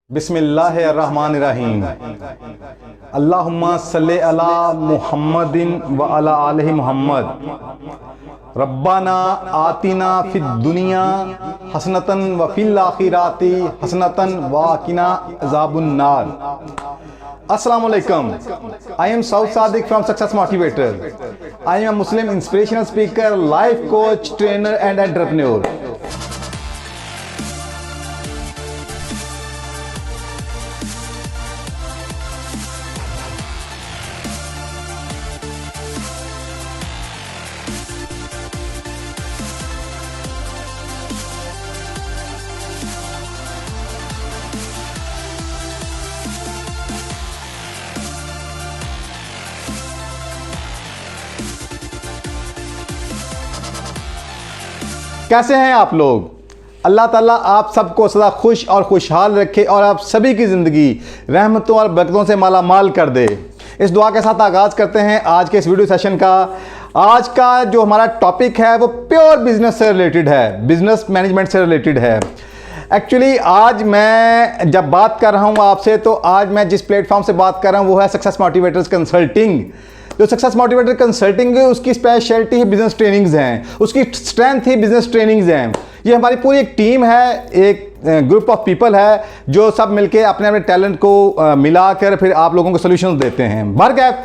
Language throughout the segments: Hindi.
बिस्मिल्लाहिर्रहमानिर्रहीम। अल्लाहुम्मा सल्ले अला मुहम्मदिन व अला आलिहि मुहम्मद। रब्बाना आतिना फिद दुनिया हसनतन व फिल आखिराति हसनतन व क़िना अज़ाबुन नार। अस्सलामु अलैकुम। I am Saud Sadiq from Success Motivator. I am a Muslim inspirational speaker, life coach, trainer and entrepreneur. कैसे हैं आप लोग? अल्लाह ताला आप सबको सदा खुश और खुशहाल रखे और आप सभी की ज़िंदगी रहमतों और बरकतों से माला माल कर दे। इस दुआ के साथ आगाज़ करते हैं आज के इस वीडियो सेशन का। आज का जो हमारा टॉपिक है वो प्योर बिजनेस से रिलेटेड है, बिजनेस मैनेजमेंट से रिलेटेड है। एक्चुअली आज मैं जब बात कर रहा हूँ आपसे, तो आज मैं जिस प्लेटफॉर्म से बात कर रहा हूँ वो है सक्सेस मोटिवेटर्स कंसल्टिंग। जो सक्सेस मोटिवेटर कंसल्टिंग है उसकी स्पेशलिटी है बिजनेस ट्रेनिंग्स हैं, उसकी स्ट्रेंथ ही बिजनेस ट्रेनिंग्स हैं। ये हमारी पूरी एक टीम है, एक ग्रुप ऑफ पीपल है जो सब मिलके अपने अपने टैलेंट को मिलाकर फिर आप लोगों को सोल्यूशंस देते हैं। बरगैर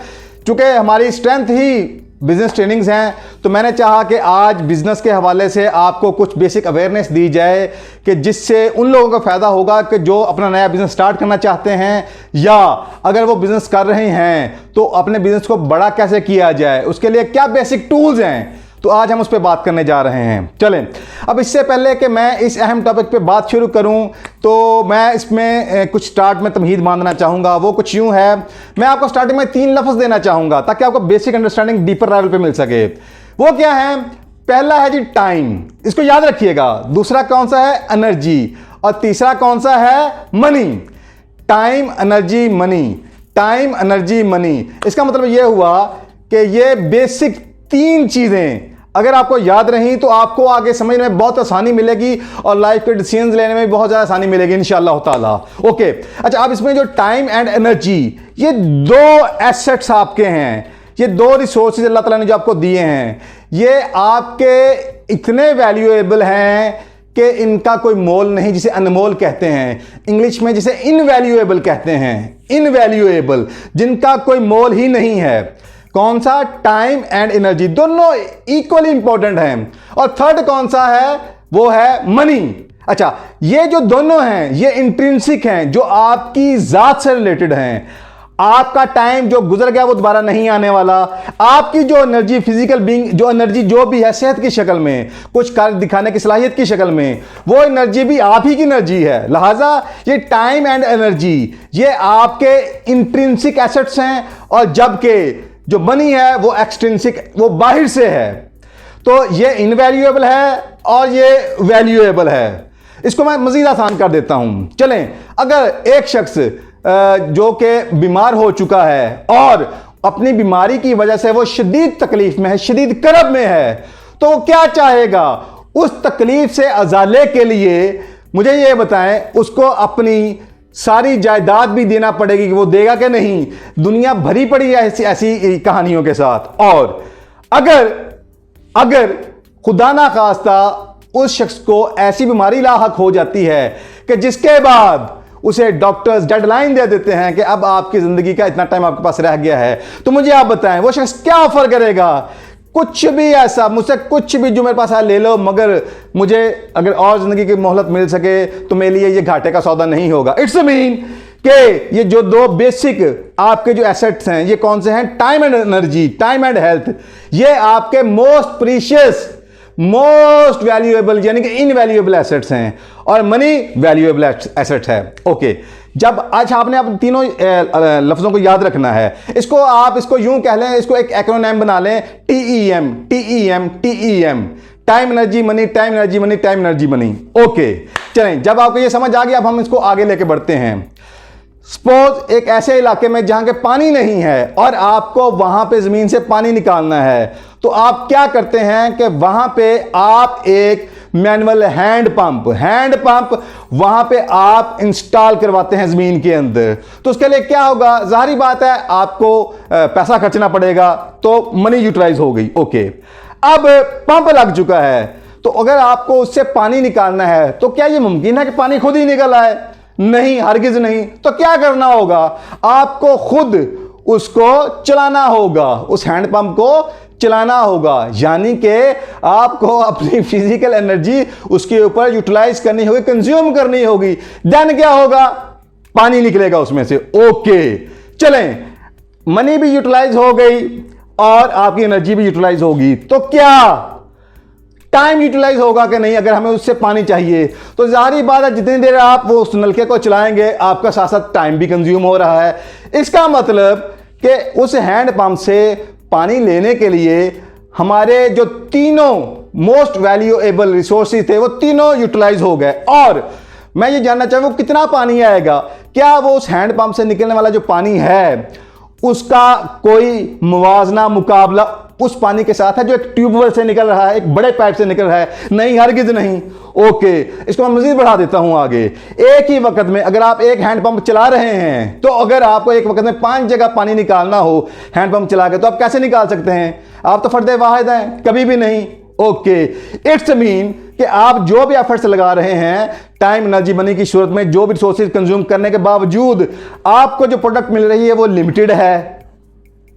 चूँकि हमारी स्ट्रेंथ ही बिजनेस ट्रेनिंग्स हैं, तो मैंने चाहा कि आज बिजनेस के हवाले से आपको कुछ बेसिक अवेयरनेस दी जाए कि जिससे उन लोगों को फ़ायदा होगा कि जो अपना नया बिजनेस स्टार्ट करना चाहते हैं, या अगर वो बिज़नेस कर रहे हैं तो अपने बिज़नेस को बड़ा कैसे किया जाए, उसके लिए क्या बेसिक टूल्स हैं। तो आज हम उस पर बात करने जा रहे हैं। चलें, अब इससे पहले कि मैं इस अहम टॉपिक पे बात शुरू करूं, तो मैं इसमें कुछ स्टार्ट में तमहीद बांधना चाहूँगा। वो कुछ यूँ है, मैं आपको स्टार्टिंग में 3 लफ्ज़ देना चाहूँगा ताकि आपको बेसिक अंडरस्टैंडिंग डीपर लेवल पे मिल सके। वो क्या है? पहला है जी टाइम, इसको याद रखिएगा। दूसरा कौन सा है? एनर्जी। और तीसरा कौन सा है? Money. Time, energy, money. Time, energy, money. इसका मतलब ये हुआ कि ये बेसिक 3 चीज़ें अगर आपको याद रही तो आपको आगे समझने में बहुत आसानी मिलेगी और लाइफ के डिसीजंस लेने में भी बहुत ज़्यादा आसानी मिलेगी इंशाअल्लाह ताला। ओके, अच्छा, अब इसमें जो टाइम एंड एनर्जी, ये 2 एसेट्स आपके हैं, ये 2 रिसोर्सेज अल्लाह ताला ने जो आपको दिए हैं, ये आपके इतने वैल्यूएबल हैं कि इनका कोई मोल नहीं, जिसे अनमोल कहते हैं, इंग्लिश में जिसे इनवैल्यूएबल कहते हैं। इनवैल्यूएबल, जिनका कोई मोल ही नहीं है। कौन सा? टाइम एंड एनर्जी, दोनों इक्वली इंपॉर्टेंट हैं। और थर्ड कौन सा है? वो है मनी। अच्छा, ये जो दोनों हैं ये इंट्रिंसिक हैं, जो आपकी जात से रिलेटेड हैं। आपका टाइम जो गुजर गया वो दोबारा नहीं आने वाला। आपकी जो एनर्जी, फिजिकल बीइंग जो एनर्जी जो भी है, सेहत की शक्ल में, कुछ कार्य दिखाने की सलाहियत की शक्ल में, वो एनर्जी भी आप ही की एनर्जी है। लिहाजा ये टाइम एंड एनर्जी ये आपके इंट्रिंसिक एसेट्स हैं, और जबकि जो मनी है वो एक्सट्रिंसिक, वो बाहर से है। तो ये इनवैल्यूएबल है और ये वैल्यूएबल है। इसको मैं मजीद आसान कर देता हूं। चलें, अगर एक शख्स जो कि बीमार हो चुका है और अपनी बीमारी की वजह से वो शदीद तकलीफ में है, शदीद करब में है, तो वो क्या चाहेगा? उस तकलीफ से अजाले के लिए मुझे ये बताएं, उसको अपनी सारी जायदाद भी देना पड़ेगी कि वो देगा कि नहीं? दुनिया भरी पड़ी है ऐसी कहानियों के साथ। और अगर खुदा ना खास्ता उस शख्स को ऐसी बीमारी लाहक हो जाती है कि जिसके बाद उसे डॉक्टर्स डेडलाइन दे देते हैं कि अब आपकी जिंदगी का इतना टाइम आपके पास रह गया है, तो मुझे आप बताएं वो शख्स क्या ऑफर करेगा? कुछ भी ऐसा, मुझसे कुछ भी जो मेरे पास है ले लो, मगर मुझे अगर और जिंदगी की मोहलत मिल सके तो मेरे लिए ये घाटे का सौदा नहीं होगा। इट्स मीन कि ये जो 2 बेसिक आपके जो एसेट्स हैं, ये कौन से हैं? Time and energy, time and health. ये आपके मोस्ट प्रीशियस, मोस्ट वैल्यूएबल यानी कि इनवैल्यूएबल एसेट्स हैं, और मनी वैल्यूएबल एसेट है। ओके, जब आज आपने आप तीनों लफ्ज़ों को याद रखना है, इसको यूं कह लें, इसको एक एक्रोनिम बना लें, TEM TEM TEM, time energy money, time energy money, time energy money. Okay, चलें, जब आपको ये समझ आ गया, अब हम इसको आगे लेके बढ़ते हैं। सपोज एक ऐसे इलाके में जहां के पानी नहीं है और आपको वहां पे जमीन से पानी निकालना है, तो आप क्या करते हैं कि वहां पे आप एक मैनुअल हैंड पंप वहां पे आप इंस्टॉल करवाते हैं जमीन के अंदर। तो उसके लिए क्या होगा, जाहिर बात है आपको पैसा खर्चना पड़ेगा, तो मनी यूटिलाइज हो गई। ओके, अब पंप लग चुका है, तो अगर आपको उससे पानी निकालना है तो क्या यह मुमकिन है कि पानी खुद ही निकल आए? नहीं, हरगिज नहीं। तो क्या करना होगा, आपको खुद उसको चलाना होगा, उस हैंडपंप को चलाना होगा, यानी कि आपको अपनी फिजिकल एनर्जी उसके ऊपर यूटिलाइज करनी होगी, कंज्यूम करनी होगी। देन क्या होगा, पानी निकलेगा उसमें से। ओके, चलें, मनी भी यूटिलाइज हो गई और आपकी एनर्जी भी यूटिलाइज होगी, तो क्या टाइम यूटिलाइज होगा कि नहीं? अगर हमें उससे पानी चाहिए तो जाहिर बात है जितनी देर आप वो उस नलके को चलाएंगे आपका साथ साथ टाइम भी कंज्यूम हो रहा है। इसका मतलब कि उस हैंडपंप से पानी लेने के लिए हमारे जो तीनों मोस्ट वैल्यूएबल रिसोर्सेज थे वो तीनों यूटिलाइज हो गए। और मैं ये जानना चाहूँ वो कितना पानी आएगा, क्या वो उस हैंडपंप से निकलने वाला जो पानी है उसका कोई मुवाजना मुकाबला उस पानी के साथ है जो एक ट्यूबवेल से निकल रहा है, एक बड़े पाइप से निकल रहा है? नहीं, हरगिज नहीं। ओके, इसको मैं मजीद बढ़ा देता हूं आगे। एक ही वक्त में अगर आप एक हैंडपंप चला रहे हैं तो अगर आपको एक वक्त में 5 जगह पानी निकालना हो हैंडपंप चला के, तो आप कैसे निकाल सकते हैं? आप तो फर्दे वाहिद हैं, कभी भी नहीं। ओके, इट्स मीन कि आप जो भी एफर्ट्स लगा रहे हैं टाइम एनर्जी मनी की सूरत में, जो भी रिसोर्सेज कंज्यूम करने के बावजूद आपको जो प्रोडक्ट मिल रही है वो लिमिटेड है,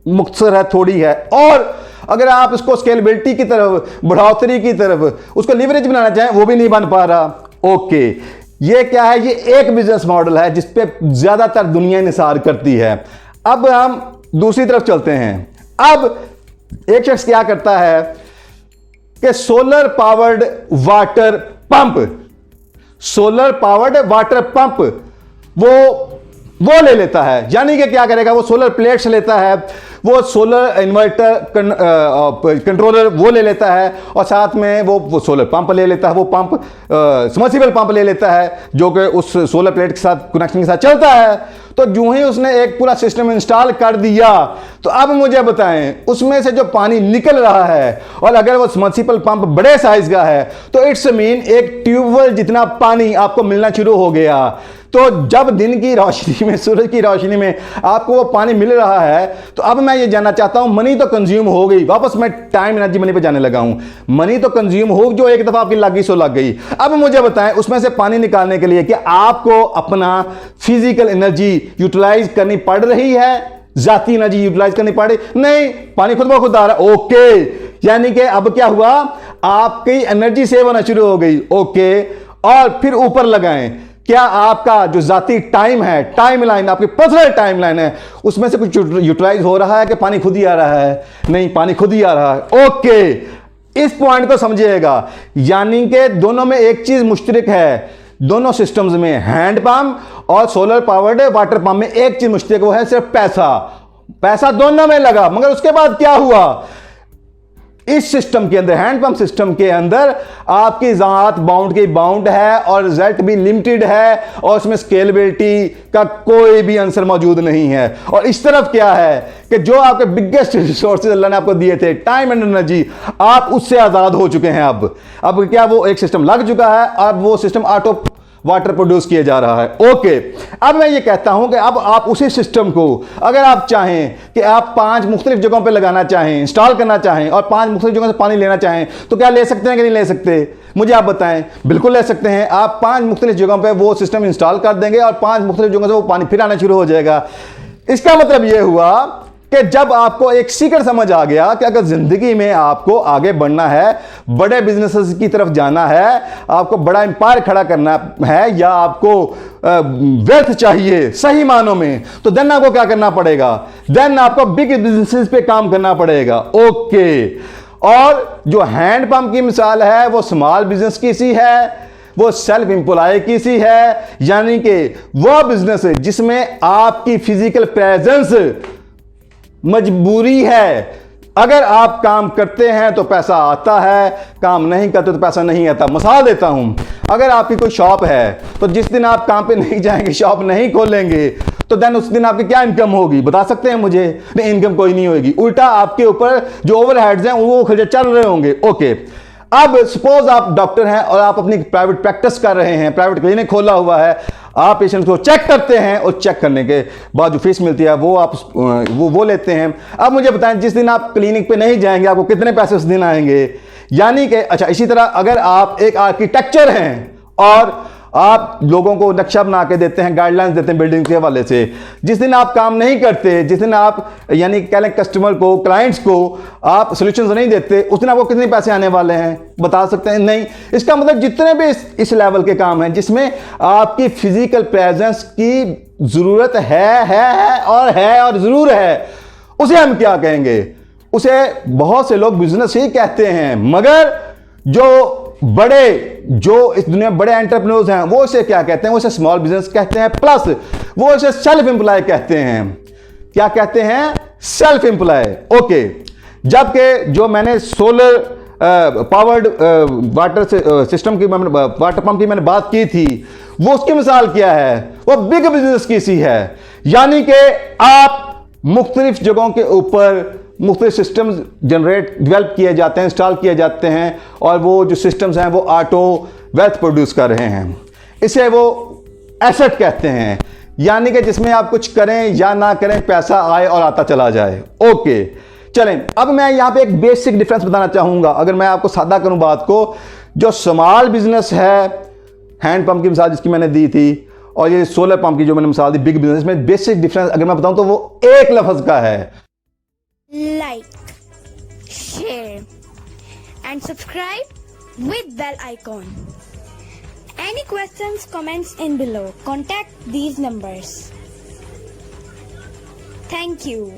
मुख्तसर है, थोड़ी है। और अगर आप इसको स्केलेबिलिटी की तरफ, बढ़ोतरी की तरफ, उसको लीवरेज बनाना चाहें वो भी नहीं बन पा रहा। ओके, ये क्या है, ये एक बिजनेस मॉडल है जिस पे ज्यादातर दुनिया निसार करती है। अब हम दूसरी तरफ चलते हैं। अब एक शख्स क्या करता है कि सोलर पावर्ड वाटर पंप वो ले लेता है। यानी कि क्या करेगा, वो सोलर प्लेट्स लेता है, वो सोलर इन्वर्टर कंट्रोलर वो ले लेता है, और साथ में वो सोलर पंप ले लेता है। वो पंप सबमर्सिबल पंप ले लेता है जो कि उस सोलर प्लेट के साथ कनेक्शन के साथ चलता है। तो जो ही उसने एक पूरा सिस्टम इंस्टॉल कर दिया, तो अब मुझे बताएं उसमें से जो पानी निकल रहा है, और अगर वो सबमर्सिबल पंप बड़े साइज का है तो इट्स मीन एक ट्यूबवेल जितना पानी आपको मिलना शुरू हो गया। तो जब दिन की रोशनी में, सूरज की रोशनी में आपको वो पानी मिल रहा है, तो अब मैं ये जानना चाहता हूं, मनी तो कंज्यूम हो गई, वापस मैं टाइम एनर्जी मनी पे जाने लगा हूं। मनी तो कंज्यूम हो, जो एक दफा आपकी लग गई सो लग गई। अब मुझे बताएं उसमें से पानी निकालने के लिए कि आपको अपना फिजिकल एनर्जी यूटिलाइज करनी पड़ रही है, जाती एनर्जी यूटिलाइज करनी पड़ रही? नहीं, पानी खुद ब खुद आ रहा है। ओके, यानी कि अब क्या हुआ, आपकी एनर्जी सेव होना शुरू हो गई। ओके, और फिर ऊपर लगाएं, क्या आपका जो जाती टाइम है, टाइमलाइन, आपकी पर्सनल टाइमलाइन है, उसमें से कुछ यूटिलाइज हो रहा है कि पानी खुद ही आ रहा है? नहीं, पानी खुद ही आ रहा है। ओके, इस पॉइंट को समझिएगा। यानी कि दोनों में एक चीज मुश्तरक है, दोनों सिस्टम्स में, हैंड पंप और सोलर पावर्ड वाटर पंप में एक चीज मुश्तरक, वो है सिर्फ पैसा दोनों में लगा। मगर उसके बाद क्या हुआ, इस सिस्टम के अंदर, हैंडपंप सिस्टम के अंदर आपकी ज़ात बाउंड है और रिजल्ट भी लिमिटेड है, और उसमें स्केलेबिलिटी का कोई भी आंसर मौजूद नहीं है। और इस तरफ क्या है कि जो आपके बिगेस्ट रिसोर्सेज अल्लाह ने आपको दिए थे, टाइम एंड एनर्जी, आप उससे आज़ाद हो चुके हैं। अब क्या वो एक सिस्टम लग चुका है, अब वो सिस्टम ऑटो वाटर प्रोड्यूस किया जा रहा है। ओके, अब मैं ये कहता हूं कि अब आप उसी सिस्टम को, अगर आप चाहें कि आप 5 मुख्तलिफ जगहों पे लगाना चाहें, इंस्टॉल करना चाहें, और 5 मुख्तलिफ जगहों से पानी लेना चाहें, तो क्या ले सकते हैं कि नहीं ले सकते? मुझे आप बताएं। बिल्कुल ले सकते हैं। आप 5 मुख्तलिफ जगहों पे वो सिस्टम इंस्टॉल कर देंगे और 5 मुख्तलिफ जगहों से वो पानी फिर आना शुरू हो जाएगा। इसका मतलब ये हुआ कि जब आपको एक सीक्रेट समझ आ गया कि अगर जिंदगी में आपको आगे बढ़ना है, बड़े बिजनेसेस की तरफ जाना है, आपको बड़ा एम्पायर खड़ा करना है, या आपको वेल्थ चाहिए सही मानों में, तो देन आपको क्या करना पड़ेगा? देन आपको बिग बिजनेसेस पे काम करना पड़ेगा। ओके, और जो हैंड पंप की मिसाल है वो स्मॉल बिजनेस की सी है, वो सेल्फ एम्प्लॉय की सी है, यानी कि वो बिजनेस है जिसमें आपकी फिजिकल प्रेजेंस मजबूरी है। अगर आप काम करते हैं तो पैसा आता है, काम नहीं करते तो पैसा नहीं आता। मिसाल देता हूं, अगर आपकी कोई शॉप है तो जिस दिन आप काम पे नहीं जाएंगे, शॉप नहीं खोलेंगे, तो देन उस दिन आपकी क्या इनकम होगी? बता सकते हैं मुझे? नहीं, इनकम कोई नहीं होगी। उल्टा आपके ऊपर जो ओवरहेड्स हैं वो खर्चे चल रहे होंगे। ओके, अब सपोज आप डॉक्टर हैं और आप अपनी प्राइवेट प्रैक्टिस कर रहे हैं, प्राइवेट क्लिनिक खोला हुआ है, आप पेशेंट को चेक करते हैं और चेक करने के बाद जो फीस मिलती है वो आप वो लेते हैं। अब मुझे बताएं, जिस दिन आप क्लिनिक पे नहीं जाएंगे आपको कितने पैसे उस दिन आएंगे? यानी कि अच्छा, इसी तरह अगर आप एक आर्किटेक्चर हैं और आप लोगों को नक्शा बना के देते हैं, गाइडलाइंस देते हैं बिल्डिंग के हवाले से, जिस दिन आप काम नहीं करते, जिस दिन आप यानी कह लें कस्टमर को, क्लाइंट्स को आप सोल्यूशंस नहीं देते, उस दिन आपको कितने पैसे आने वाले हैं बता सकते हैं? नहीं। इसका मतलब जितने भी इस लेवल के काम हैं जिसमें आपकी फिजिकल प्रेजेंस की ज़रूरत है और ज़रूर है, उसे हम क्या कहेंगे? उसे बहुत से लोग बिजनेस ही कहते हैं, मगर जो इस दुनिया में बड़े एंटरप्रेन्योर्स हैं वो इसे क्या कहते हैं? वो इसे स्मॉल बिजनेस कहते हैं, प्लस वो इसे सेल्फ एम्प्लॉय कहते हैं। क्या कहते हैं? Self employ. ओके। जबकि जो मैंने सोलर पावर्ड वाटर सिस्टम की, वाटर पंप की मैंने बात की थी, वो उसकी मिसाल क्या है? वो बिग बिजनेस की सी है। यानी कि आप मुख्तलिफ जगहों के ऊपर मुख्तलिफ सिस्टम्स डेवलप किए जाते हैं, इंस्टॉल किए जाते हैं, और वो जो सिस्टम्स हैं वो ऑटो वेल्थ प्रोड्यूस कर रहे हैं। इसे वो एसेट कहते हैं, यानी कि जिसमें आप कुछ करें या ना करें पैसा आए और आता चला जाए। ओके, चलें, अब मैं यहाँ पे एक बेसिक डिफरेंस बताना चाहूँगा। अगर मैं आपको सादा करूँ बात को, जो स्मॉल बिजनेस है, हैंड पंप की मिसाल जिसकी मैंने दी थी, और ये सोलर पंप की जो मैंने मिसाल दी, बिग बिजनेस में बेसिक डिफरेंस अगर मैं बताऊँ तो वो एक लफ्ज़ का है। Like, share and subscribe with bell icon. Any questions, comments in below. Contact these numbers. Thank you.